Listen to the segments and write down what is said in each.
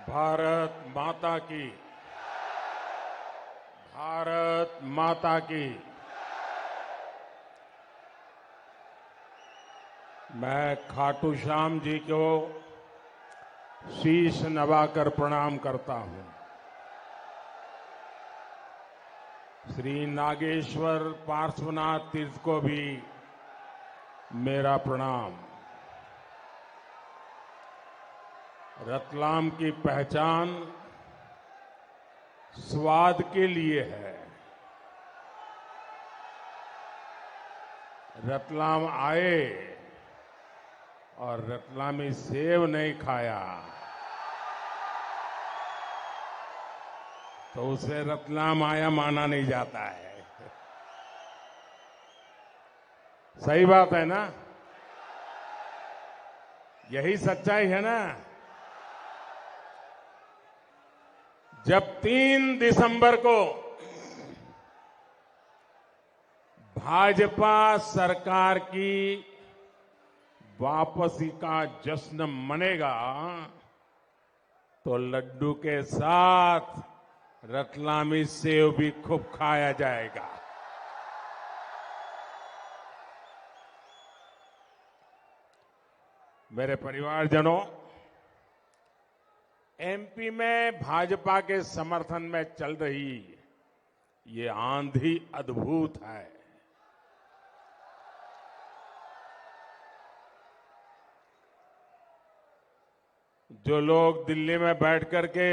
भारत माता की, भारत माता की। मैं खाटू श्याम जी को शीश नवाकर प्रणाम करता हूं। श्री नागेश्वर पार्श्वनाथ तीर्थ को भी मेरा प्रणाम। रतलाम की पहचान स्वाद के लिए है। रतलाम आए और रतलामी सेव नहीं खाया तो उसे रतलाम आया माना नहीं जाता है। सही बात है ना? यही सच्चाई है ना? जब 3 दिसंबर को भाजपा सरकार की वापसी का जश्न मनेगा तो लड्डू के साथ रतलामी सेव भी खूब खाया जाएगा। मेरे परिवारजनों, एमपी में भाजपा के समर्थन में चल रही ये आंधी अद्भुत है। जो लोग दिल्ली में बैठ करके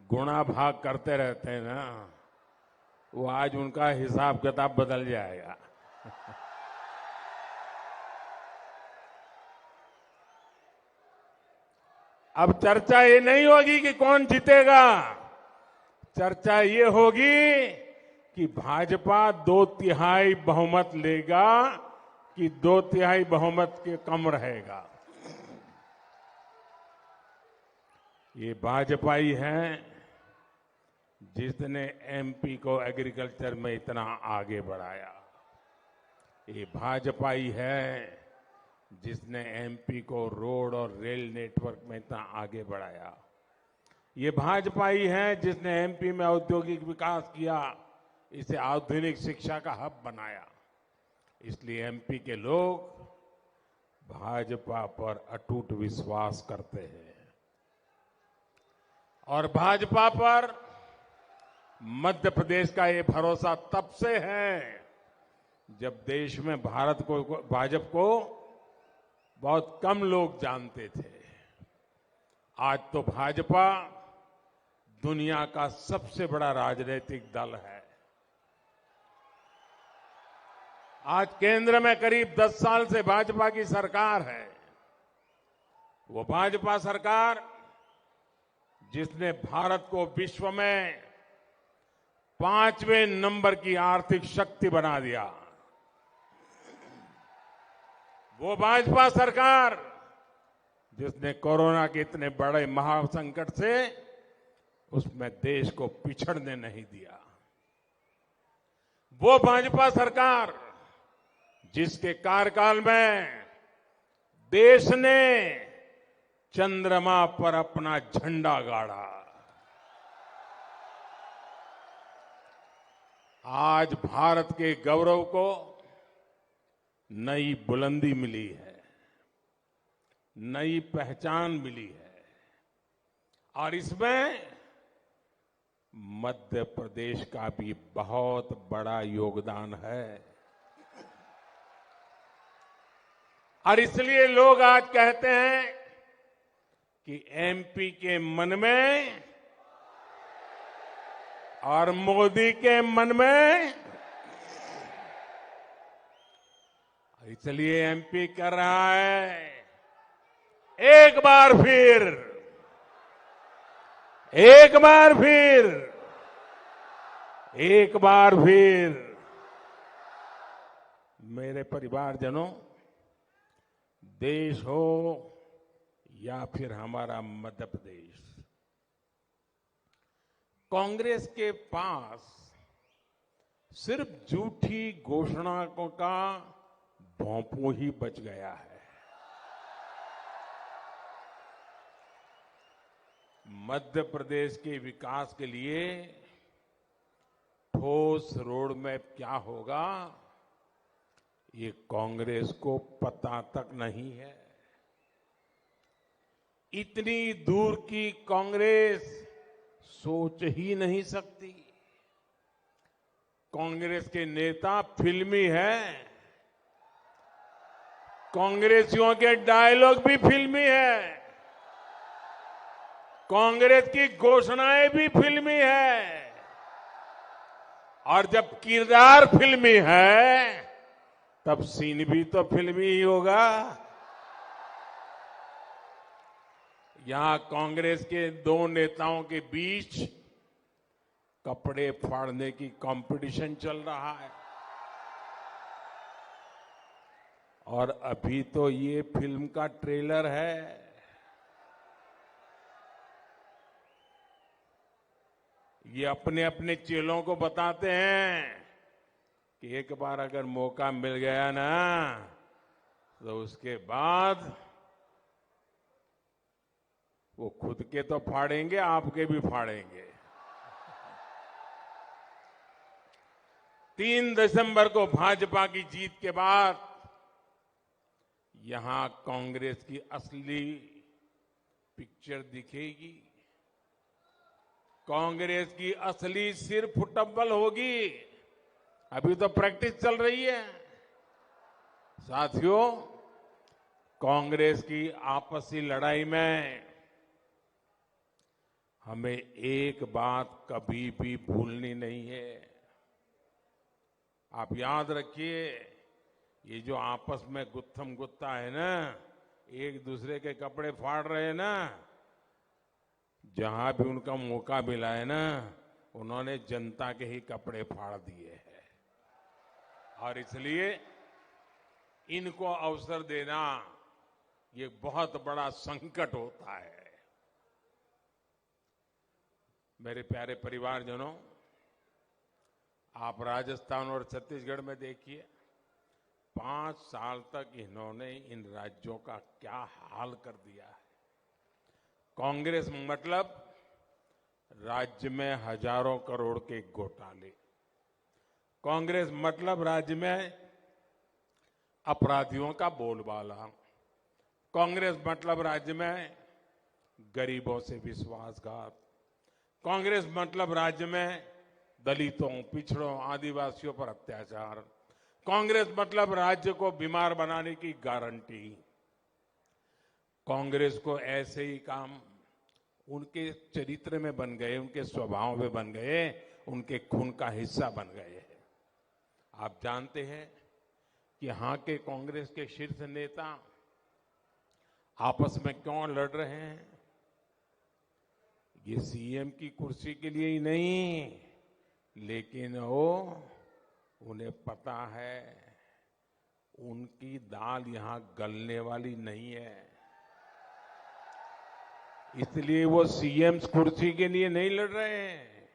गुणा भाग करते रहते हैं ना, वो आज उनका हिसाब किताब बदल जाएगा। अब चर्चा ये नहीं होगी कि कौन जीतेगा, चर्चा ये होगी कि भाजपा 2/3 बहुमत लेगा कि 2/3 बहुमत के कम रहेगा। ये भाजपा ही है जिसने एमपी को एग्रीकल्चर में इतना आगे बढ़ाया। ये भाजपा ही है जिसने एमपी को रोड और रेल नेटवर्क में इतना आगे बढ़ाया। ये भाजपा ही है जिसने एमपी में औद्योगिक विकास किया, इसे आधुनिक शिक्षा का हब बनाया। इसलिए एमपी के लोग भाजपा पर अटूट विश्वास करते हैं और भाजपा पर मध्य प्रदेश का ये भरोसा तब से है जब देश में भाजपा को बहुत कम लोग जानते थे। आज तो भाजपा दुनिया का सबसे बड़ा राजनीतिक दल है। आज केंद्र में करीब 10 साल से भाजपा की सरकार है। वो भाजपा सरकार जिसने भारत को विश्व में 5वें नंबर की आर्थिक शक्ति बना दिया। वो भाजपा सरकार जिसने कोरोना के इतने बड़े महासंकट से उसमें देश को पिछड़ने नहीं दिया। वो भाजपा सरकार जिसके कार्यकाल में देश ने चंद्रमा पर अपना झंडा गाड़ा। आज भारत के गौरव को नई बुलंदी मिली है, नई पहचान मिली है और इसमें मध्य प्रदेश का भी बहुत बड़ा योगदान है। और इसलिए लोग आज कहते हैं कि एमपी के मन में और मोदी के मन में, इसलिए एमपी कर रहा है एक बार फिर मेरे परिवारजनों, देश हो या फिर हमारा मध्य प्रदेश, कांग्रेस के पास सिर्फ झूठी घोषणाओं का भोंपू ही बच गया है। मध्य प्रदेश के विकास के लिए ठोस रोड मैप क्या होगा, ये कांग्रेस को पता तक नहीं है। इतनी दूर की कांग्रेस सोच ही नहीं सकती। कांग्रेस के नेता फिल्मी हैं, कांग्रेसियों के डायलॉग भी फिल्मी है, कांग्रेस की घोषणाएं भी फिल्मी है, और जब किरदार फिल्मी है तब सीन भी तो फिल्मी ही होगा। यहां कांग्रेस के दो नेताओं के बीच कपड़े फाड़ने की कंपटीशन चल रहा है, और अभी तो ये फिल्म का ट्रेलर है। ये अपने अपने चेलों को बताते हैं कि एक बार अगर मौका मिल गया ना तो उसके बाद वो खुद के तो फाड़ेंगे, आपके भी फाड़ेंगे। 3 दिसंबर को भाजपा की जीत के बाद यहां कांग्रेस की असली पिक्चर दिखेगी। कांग्रेस की असली सिर फुटबॉल होगी। अभी तो प्रैक्टिस चल रही है। साथियों, कांग्रेस की आपसी लड़ाई में हमें एक बात कभी भी भूलनी नहीं है। आप याद रखिए, ये जो आपस में गुत्थम गुत्ता है ना, एक दूसरे के कपड़े फाड़ रहे हैं ना, जहां भी उनका मौका मिला है ना, उन्होंने जनता के ही कपड़े फाड़ दिए हैं। और इसलिए इनको अवसर देना ये बहुत बड़ा संकट होता है। मेरे प्यारे परिवारजनों, आप राजस्थान और छत्तीसगढ़ में देखिए, 5 साल तक इन्होंने इन राज्यों का क्या हाल कर दिया है। कांग्रेस मतलब राज्य में हजारों करोड़ के घोटाले, कांग्रेस मतलब राज्य में अपराधियों का बोलबाला, कांग्रेस मतलब राज्य में गरीबों से विश्वासघात, कांग्रेस मतलब राज्य में दलितों, पिछड़ों, आदिवासियों पर अत्याचार, कांग्रेस मतलब राज्य को बीमार बनाने की गारंटी। कांग्रेस को ऐसे ही काम उनके चरित्र में बन गए, उनके स्वभाव में बन गए, उनके खून का हिस्सा बन गए हैं। आप जानते हैं कि यहां के कांग्रेस के शीर्ष नेता आपस में क्यों लड़ रहे हैं? ये सीएम की कुर्सी के लिए ही नहीं, लेकिन उन्हें पता है उनकी दाल यहां गलने वाली नहीं है। इसलिए वो सीएम कुर्सी के लिए नहीं लड़ रहे हैं।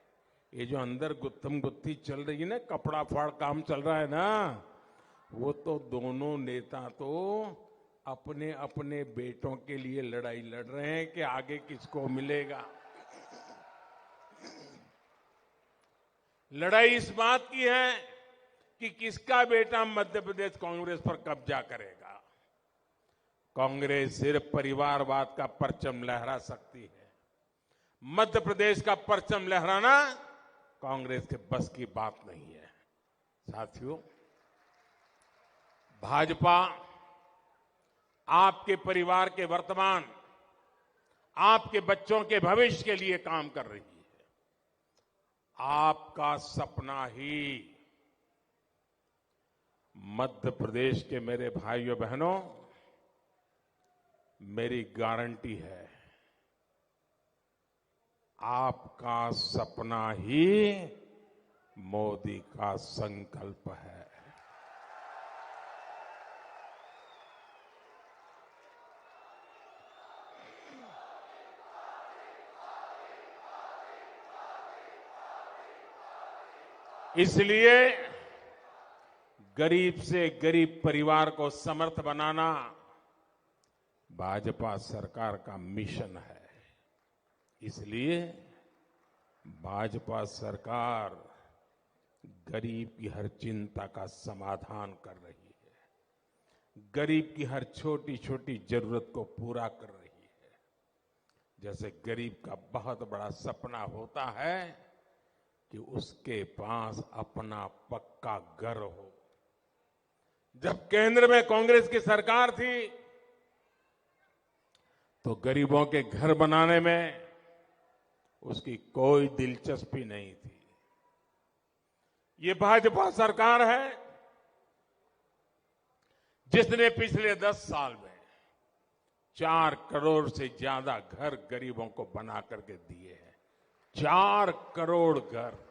ये जो अंदर गुत्थम गुत्थी चल रही है ना, कपड़ा फाड़ काम चल रहा है ना, वो तो दोनों नेता तो अपने अपने बेटों के लिए लड़ाई लड़ रहे हैं कि आगे किसको मिलेगा। लड़ाई इस बात की है कि किसका बेटा मध्य प्रदेश कांग्रेस पर कब्जा करेगा। कांग्रेस सिर्फ परिवारवाद का परचम लहरा सकती है। मध्य प्रदेश का परचम लहराना कांग्रेस के बस की बात नहीं है। साथियों, भाजपा आपके परिवार के वर्तमान, आपके बच्चों के भविष्य के लिए काम कर रही है। आपका सपना ही मध्य प्रदेश के मेरे भाइयों बहनों, मेरी गारंटी है, आपका सपना ही मोदी का संकल्प है। इसलिए गरीब से गरीब परिवार को समर्थ बनाना भाजपा सरकार का मिशन है। इसलिए भाजपा सरकार गरीब की हर चिंता का समाधान कर रही है, गरीब की हर छोटी छोटी जरूरत को पूरा कर रही है। जैसे गरीब का बहुत बड़ा सपना होता है कि उसके पास अपना पक्का घर हो। जब केंद्र में कांग्रेस की सरकार थी तो गरीबों के घर बनाने में उसकी कोई दिलचस्पी नहीं थी। ये भाजपा सरकार है जिसने पिछले 10 साल में 4 करोड़ से ज्यादा घर गरीबों को बना करके दिए हैं। 4 करोड़ घर।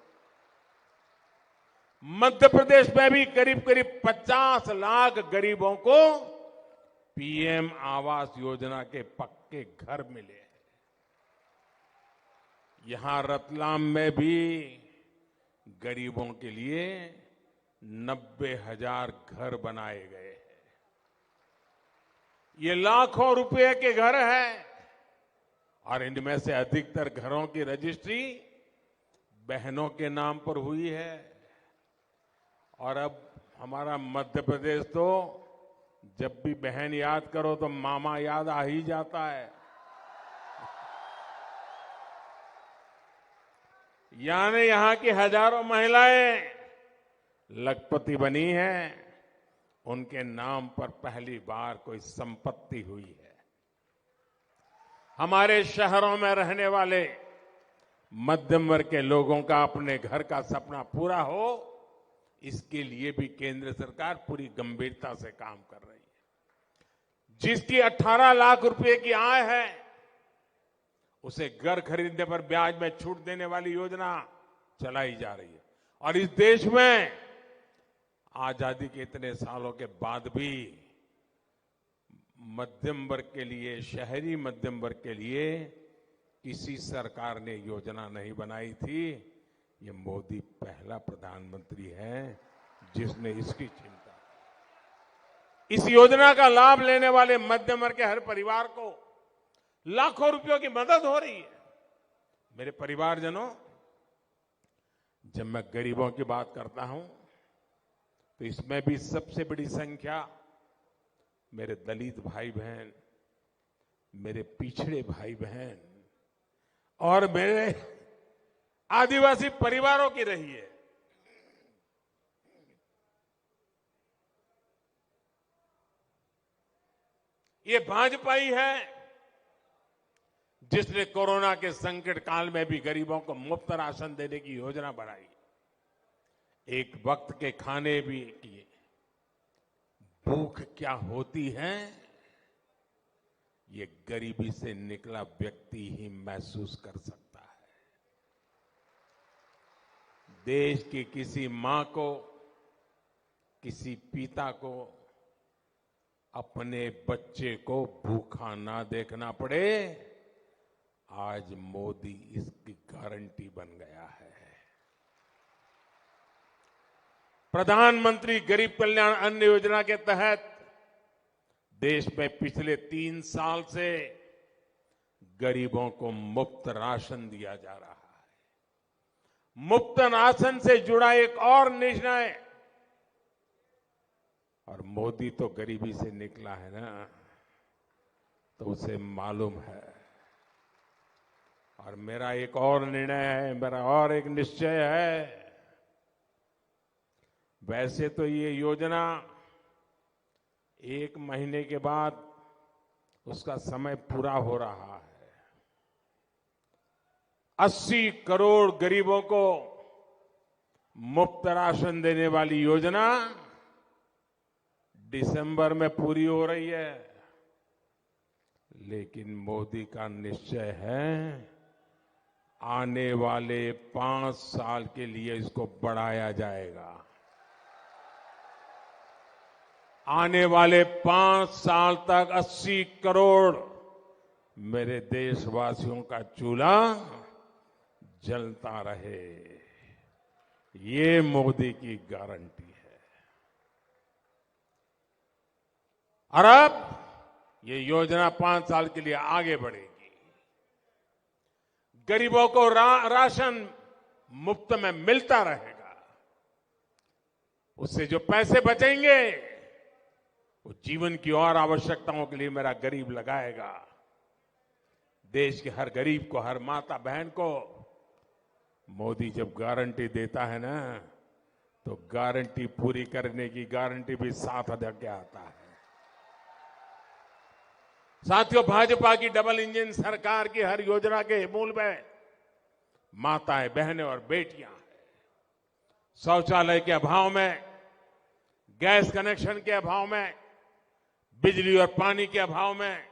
मध्य प्रदेश में भी करीब करीब 50 लाख गरीबों को पीएम आवास योजना के पक्के घर मिले हैं। यहां रतलाम में भी गरीबों के लिए 90,000 घर बनाए गए हैं। ये लाखों रुपए के घर हैं और इनमें से अधिकतर घरों की रजिस्ट्री बहनों के नाम पर हुई है। और अब हमारा मध्य प्रदेश तो जब भी बहन याद करो तो मामा याद आ ही जाता है। यानी यहां की हजारों महिलाएं लखपति बनी हैं, उनके नाम पर पहली बार कोई संपत्ति हुई है। हमारे शहरों में रहने वाले मध्यम वर्ग के लोगों का अपने घर का सपना पूरा हो, इसके लिए भी केंद्र सरकार पूरी गंभीरता से काम कर रही है। जिसकी 18 लाख रुपए की आय है उसे घर खरीदने पर ब्याज में छूट देने वाली योजना चलाई जा रही है। और इस देश में आजादी के इतने सालों के बाद भी मध्यम वर्ग के लिए, शहरी मध्यम वर्ग के लिए किसी सरकार ने योजना नहीं बनाई थी। ये मोदी पहला प्रधानमंत्री है जिसने इसकी चिंता की। इस योजना का लाभ लेने वाले मध्यम वर्ग के हर परिवार को लाखों रुपयों की मदद हो रही है। मेरे परिवारजनों, जब मैं गरीबों की बात करता हूं तो इसमें भी सबसे बड़ी संख्या मेरे दलित भाई बहन, मेरे पिछड़े भाई बहन और मेरे आदिवासी परिवारों की रही है। ये भाजपा ही है जिसने कोरोना के संकट काल में भी गरीबों को मुफ्त राशन देने की योजना बनाई, एक वक्त के खाने भी किए। भूख क्या होती है ये गरीबी से निकला व्यक्ति ही महसूस कर सकता है। देश की किसी मां को, किसी पिता को अपने बच्चे को भूखा ना देखना पड़े, आज मोदी इसकी गारंटी बन गया है। प्रधानमंत्री गरीब कल्याण अन्न योजना के तहत देश में पिछले 3 साल से गरीबों को मुफ्त राशन दिया जा रहा है। मुफ्त राशन से जुड़ा एक और निर्णय, और मोदी तो गरीबी से निकला है ना, तो उसे मालूम है। और मेरा एक और निर्णय है, मेरा और एक निश्चय है। वैसे तो ये योजना 1 महीने के बाद उसका समय पूरा हो रहा है। 80 करोड़ गरीबों को मुफ्त राशन देने वाली योजना दिसंबर में पूरी हो रही है। लेकिन मोदी का निश्चय है आने वाले 5 साल के लिए इसको बढ़ाया जाएगा। आने वाले 5 साल तक 80 करोड़ मेरे देशवासियों का चूल्हा जलता रहे, ये मोदी की गारंटी है। और अब ये योजना 5 साल के लिए आगे बढ़ेगी। गरीबों को राशन मुफ्त में मिलता रहेगा। उससे जो पैसे बचेंगे वो जीवन की और आवश्यकताओं के लिए मेरा गरीब लगाएगा। देश के हर गरीब को, हर माता बहन को मोदी जब गारंटी देता है ना, तो गारंटी पूरी करने की गारंटी भी साथ के आता है। साथियों, भाजपा की डबल इंजन सरकार की हर योजना के मूल में माताएं, बहनें और बेटियां हैं। शौचालय के अभाव में, गैस कनेक्शन के अभाव में, बिजली और पानी के अभाव में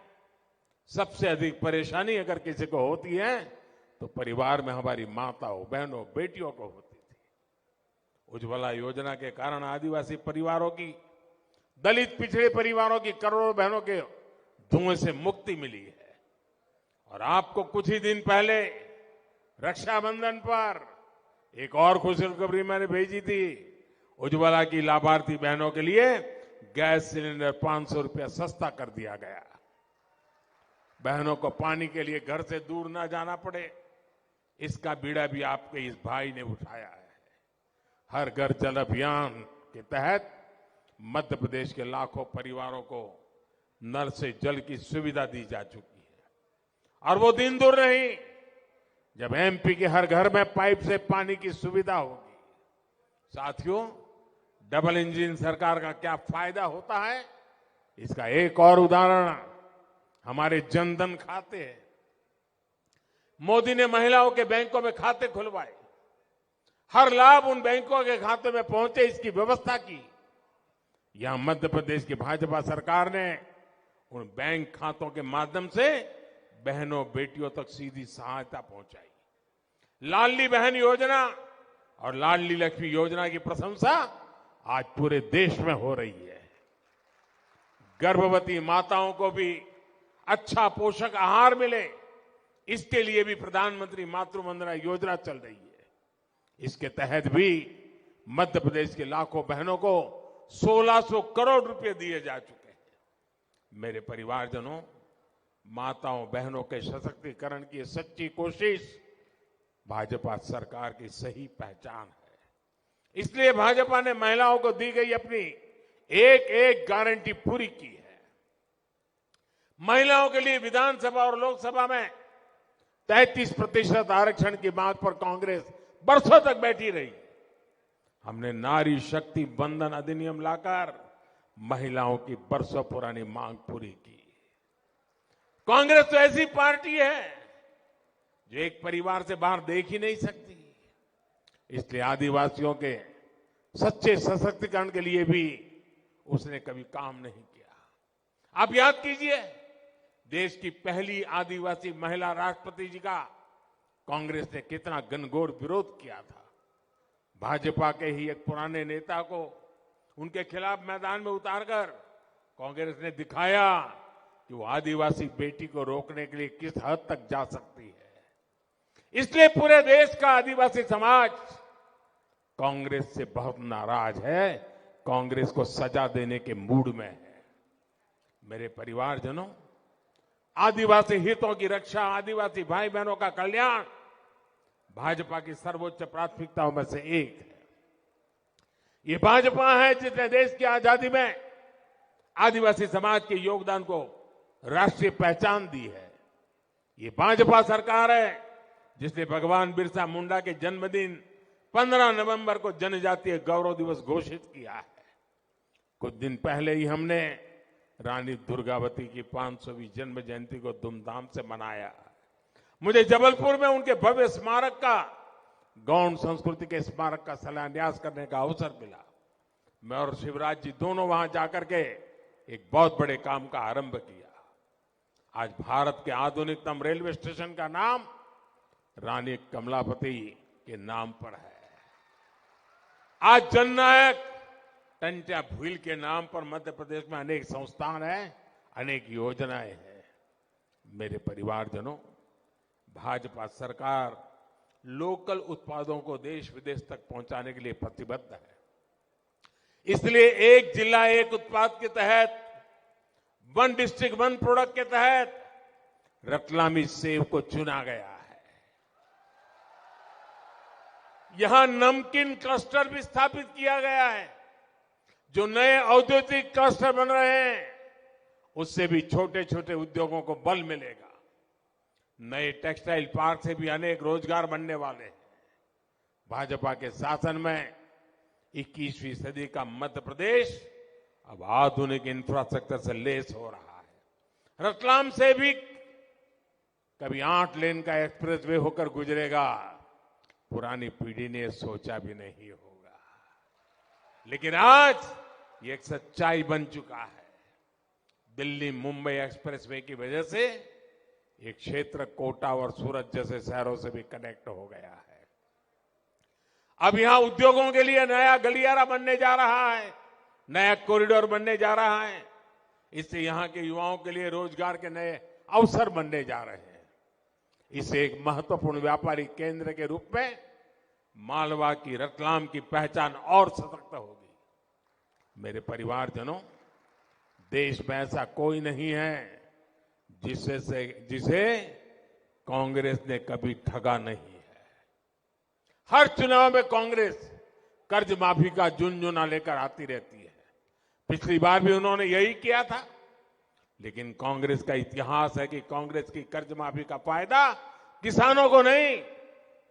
सबसे अधिक परेशानी अगर किसी को होती है तो परिवार में हमारी माताओं, बहनों, बेटियों को होती थी। उज्ज्वला योजना के कारण आदिवासी परिवारों की, दलित पिछड़े परिवारों की करोड़ों बहनों के धुएं से मुक्ति मिली है। और आपको कुछ ही दिन पहले रक्षाबंधन पर एक और खुशखबरी मैंने भेजी थी। उज्ज्वला की लाभार्थी बहनों के लिए गैस सिलेंडर 500 रुपया सस्ता कर दिया गया। बहनों को पानी के लिए घर से दूर ना जाना पड़े, इसका बीड़ा भी आपके इस भाई ने उठाया है। हर घर जल अभियान के तहत मध्य प्रदेश के लाखों परिवारों को नल से जल की सुविधा दी जा चुकी है। और वो दिन दूर नहीं जब एमपी के हर घर में पाइप से पानी की सुविधा होगी। साथियों, डबल इंजन सरकार का क्या फायदा होता है, इसका एक और उदाहरण हमारे जनधन खाते हैं। मोदी ने महिलाओं के बैंकों में खाते खुलवाए, हर लाभ उन बैंकों के खाते में पहुंचे, इसकी व्यवस्था की। यहां मध्य प्रदेश की भाजपा सरकार ने उन बैंक खातों के माध्यम से बहनों, बेटियों तक सीधी सहायता पहुंचाई। लाडली बहन योजना और लाडली लक्ष्मी योजना की प्रशंसा आज पूरे देश में हो रही है। गर्भवती माताओं को भी अच्छा पोषक आहार मिले, इसके लिए भी प्रधानमंत्री मातृ वंदना योजना चल रही है। इसके तहत भी मध्य प्रदेश के लाखों बहनों को 1600 करोड़ रुपए दिए जा चुके हैं। मेरे परिवारजनों, माताओं, बहनों के सशक्तिकरण की सच्ची कोशिश भाजपा सरकार की सही पहचान है। इसलिए भाजपा ने महिलाओं को दी गई अपनी एक एक गारंटी पूरी की है। महिलाओं के लिए विधानसभा और लोकसभा में 33% आरक्षण की मांग पर कांग्रेस बरसों तक बैठी रही। हमने नारी शक्ति बंधन अधिनियम लाकर महिलाओं की बरसों पुरानी मांग पूरी की। कांग्रेस तो ऐसी पार्टी है जो एक परिवार से बाहर देख ही नहीं सकती। इसलिए आदिवासियों के सच्चे सशक्तिकरण के लिए भी उसने कभी काम नहीं किया। आप याद कीजिए, देश की पहली आदिवासी महिला राष्ट्रपति जी का कांग्रेस ने कितना घनघोर विरोध किया था। भाजपा के ही एक पुराने नेता को उनके खिलाफ मैदान में उतारकर कांग्रेस ने दिखाया कि वो आदिवासी बेटी को रोकने के लिए किस हद तक जा सकती है। इसलिए पूरे देश का आदिवासी समाज कांग्रेस से बहुत नाराज है, कांग्रेस को सजा देने के मूड में है। मेरे परिवारजनों, आदिवासी हितों की रक्षा, आदिवासी भाई बहनों का कल्याण भाजपा की सर्वोच्च प्राथमिकताओं में से एक है। ये भाजपा है जिसने देश की आजादी में आदिवासी समाज के योगदान को राष्ट्रीय पहचान दी है। ये भाजपा सरकार है जिसने भगवान बिरसा मुंडा के जन्मदिन 15 नवंबर को जनजातीय गौरव दिवस घोषित किया है। कुछ दिन पहले ही हमने रानी दुर्गावती की 500वीं जन्म जयंती को धूमधाम से मनाया। मुझे जबलपुर में उनके भव्य स्मारक का, गौड़ संस्कृति के स्मारक का शिलान्यास करने का अवसर मिला। मैं और शिवराज जी दोनों वहां जाकर के एक बहुत बड़े काम का आरंभ किया। आज भारत के आधुनिकतम रेलवे स्टेशन का नाम रानी कमलापति के नाम पर है। आज जननायक टंट्या भील के नाम पर मध्य प्रदेश में अनेक संस्थान हैं, अनेक योजनाएं हैं। मेरे परिवारजनों, भाजपा सरकार लोकल उत्पादों को देश विदेश तक पहुंचाने के लिए प्रतिबद्ध है। इसलिए एक जिला एक उत्पाद के तहत, वन डिस्ट्रिक्ट वन प्रोडक्ट के तहत रतलामी सेब को चुना गया है। यहां नमकीन क्लस्टर भी स्थापित किया गया है। जो नए औद्योगिक क्लस्टर बन रहे हैं, उससे भी छोटे छोटे उद्योगों को बल मिलेगा। नए टेक्सटाइल पार्क से भी अनेक रोजगार बनने वाले हैं। भाजपा के शासन में 21वीं सदी का मध्य प्रदेश अब आधुनिक इंफ्रास्ट्रक्चर से लेस हो रहा है। रतलाम से भी कभी 8 लेन का एक्सप्रेसवे होकर गुजरेगा, पुरानी पीढ़ी ने सोचा भी नहीं होगा। लेकिन आज ये एक सच्चाई बन चुका है। दिल्ली मुंबई एक्सप्रेसवे की वजह से ये क्षेत्र कोटा और सूरत जैसे शहरों से भी कनेक्ट हो गया है। अब यहां उद्योगों के लिए नया गलियारा बनने जा रहा है, नया कॉरिडोर बनने जा रहा है। इससे यहां के युवाओं के लिए रोजगार के नए अवसर बनने जा रहे हैं। इसे एक महत्वपूर्ण व्यापारिक केंद्र के रूप में मालवा की, रतलाम की पहचान और सशक्त होगी। मेरे परिवारजनों, देश में ऐसा कोई नहीं है जिसे कांग्रेस ने कभी ठगा नहीं है। हर चुनाव में कांग्रेस कर्ज माफी का झुनझुना लेकर आती रहती है। पिछली बार भी उन्होंने यही किया था। लेकिन कांग्रेस का इतिहास है कि कांग्रेस की कर्ज माफी का फायदा किसानों को नहीं,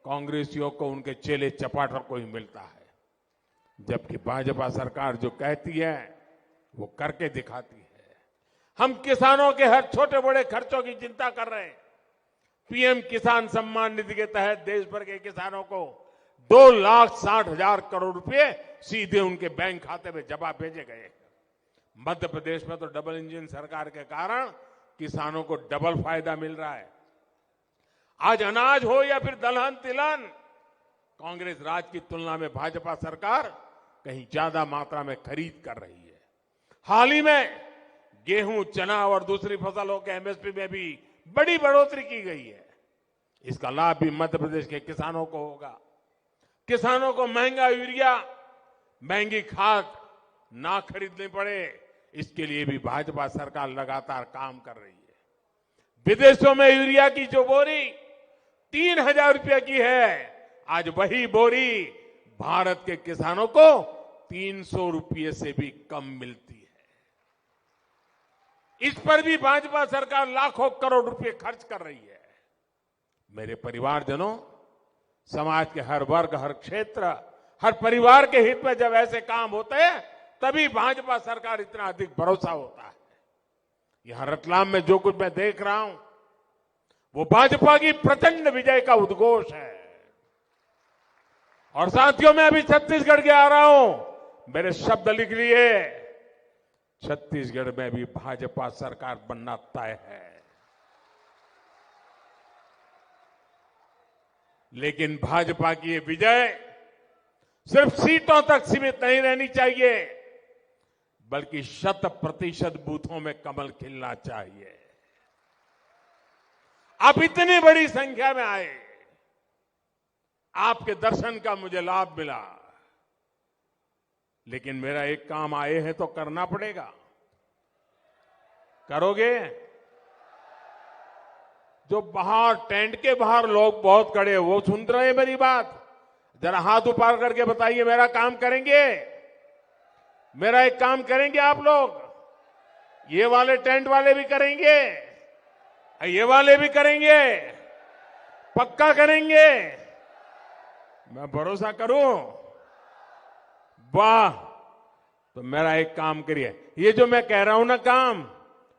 कांग्रेसियों को, उनके चेले चपाटर को ही मिलता है। जबकि भाजपा सरकार जो कहती है वो करके दिखाती है। हम किसानों के हर छोटे बड़े खर्चों की चिंता कर रहे हैं। पीएम किसान सम्मान निधि के तहत देश भर के किसानों को 2,60,000 करोड़ रुपए सीधे उनके बैंक खाते में जमा भेजे गए। मध्य प्रदेश में तो डबल इंजन सरकार के कारण किसानों को डबल फायदा मिल रहा है। आज अनाज हो या फिर दलहन तिलहन, कांग्रेस राज की तुलना में भाजपा सरकार कहीं ज्यादा मात्रा में खरीद कर रही है। हाल ही में गेहूं, चना और दूसरी फसलों के एमएसपी में भी बड़ी बढ़ोतरी की गई है। इसका लाभ भी मध्य प्रदेश के किसानों को होगा। किसानों को महंगा यूरिया, महंगी खाद ना खरीदनी पड़े, इसके लिए भी भाजपा सरकार लगातार काम कर रही है। विदेशों में यूरिया की जो बोरी 3,000 रुपये की है, आज वही बोरी भारत के किसानों को 300 रुपये से भी कम मिलती है। इस पर भी भाजपा सरकार लाखों करोड़ रुपए खर्च कर रही है। मेरे परिवारजनों, समाज के हर वर्ग, हर क्षेत्र, हर परिवार के हित में जब ऐसे काम होते हैं, तभी भाजपा सरकार इतना अधिक भरोसा होता है। यहां रतलाम में जो कुछ मैं देख रहा हूं, वो भाजपा की प्रचंड विजय का उद्घोष है। और साथियों, मैं अभी छत्तीसगढ़ के आ रहा हूं, मेरे शब्द लिख लिए, छत्तीसगढ़ में भी भाजपा सरकार बनना तय है। लेकिन भाजपा की ये विजय सिर्फ सीटों तक सीमित नहीं रहनी चाहिए, बल्कि 100% बूथों में कमल खिलना चाहिए। आप इतनी बड़ी संख्या में आए, आपके दर्शन का मुझे लाभ मिला। लेकिन मेरा एक काम आए हैं तो करना पड़ेगा। करोगे? जो बाहर टेंट के बाहर लोग बहुत खड़े हैं, वो सुन रहे हैं मेरी बात? जरा हाथ ऊपर करके बताइए, मेरा काम करेंगे? मेरा एक काम करेंगे आप लोग? ये वाले टेंट वाले भी करेंगे, ये वाले भी करेंगे, पक्का करेंगे? मैं भरोसा करूं? वाह! तो मेरा एक काम करिए, ये जो मैं कह रहा हूं ना काम,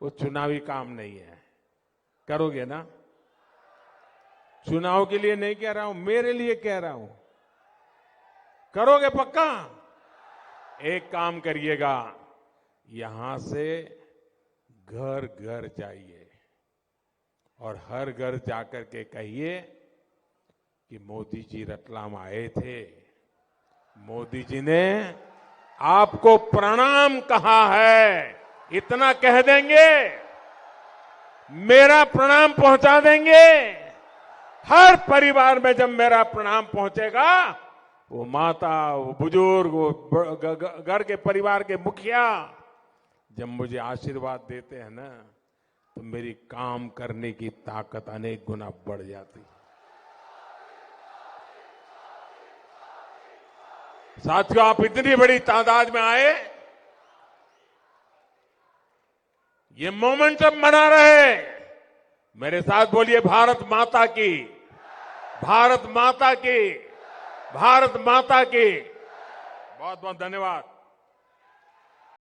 वो चुनावी काम नहीं है। करोगे ना? चुनाव के लिए नहीं कह रहा हूं, मेरे लिए कह रहा हूं। करोगे पक्का? एक काम करिएगा, यहां से घर घर जाइए और हर घर जाकर के कहिए कि मोदी जी रतलाम आए थे, मोदी जी ने आपको प्रणाम कहा है। इतना कह देंगे, मेरा प्रणाम पहुंचा देंगे। हर परिवार में जब मेरा प्रणाम पहुंचेगा, वो माता, वो बुजुर्ग, वो घर के परिवार के मुखिया जब मुझे आशीर्वाद देते हैं ना, तो मेरी काम करने की ताकत अनेक गुना बढ़ जाती है। साथियों, आप इतनी बड़ी तादाद में आए, ये मोमेंटम बना रहे। मेरे साथ बोलिए, भारत माता की, भारत माता की, भारत माता की। बहुत बहुत धन्यवाद।